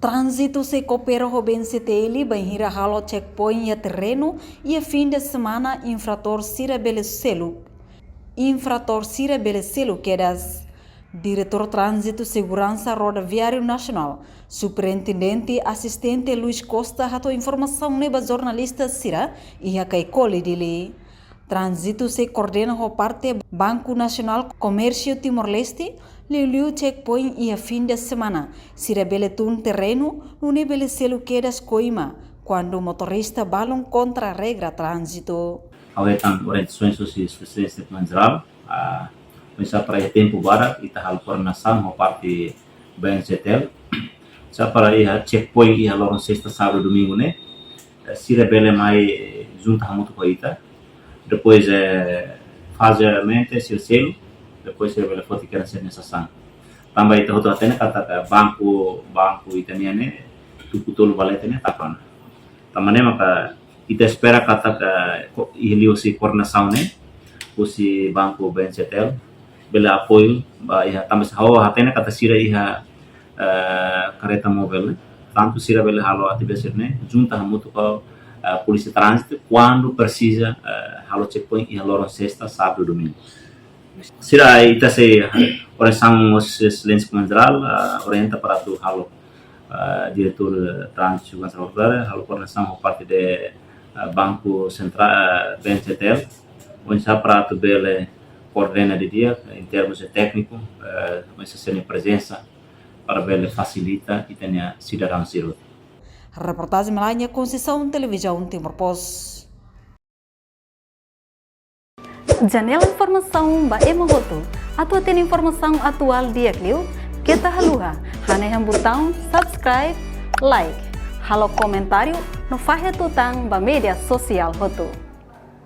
Trânsito se coopera bem seteli, banhira halo checkpoint e terreno e a fim de semana infrator Sira Belecelo. Infrator Sira Belecelo quedas. Diretor Trânsito Segurança Rodoviário Nacional, Superintendente Assistente Luiz Costa, ratou informação neba jornalista Sira e a caicole dele. Trânsito se coordena com parte Banco Nacional Comércio Timor-Leste, Liu checkpoint e a fim de semana. Sira beletun terreno, no nível selo quedas coima, quando o motorista balão contra a regra trânsito. Awetan orientações sociais especialistas em geral, bisa para tempo barat ita hal coordenação com parte BNCTL, sa para checkpoint e lorong sexta sábado domingo né, Sira bele mai junta muito com ita. Depois fasemente selo, depois Sira bele foto que era ser necessário. Também itu hoto atene kata banco itaniane tuku tolu baletene tapan. Tamane maka kita espera kata ihliu si coordenação né, si banco BNCTL bela apoio ba iha também hawa hatene kata Sira iha kereta mobil tanto Sira bela halo atividade né, junta muito com polícia trânsito quando precisa halo checkpoint iha lorong sexta sábado domingo. Sira ita se orientação os excelentes geral orienta para tu halo diretor trânsito segurança rodoviária halo coordenação com parte de Banco Central BNCTL, onde já para tu bele coordena de dia em termos de técnico, mas se presença para bele facilita e tenha cidadão zero. Reportagem Melania Conceição Televisão Timor-Post. Janela informação ba emogoto. Atua tem informação atual dia clio. Kita haluha. Haneham botão subscribe, like. Halo comentário no Fahia Tutang ba media sosial hotu.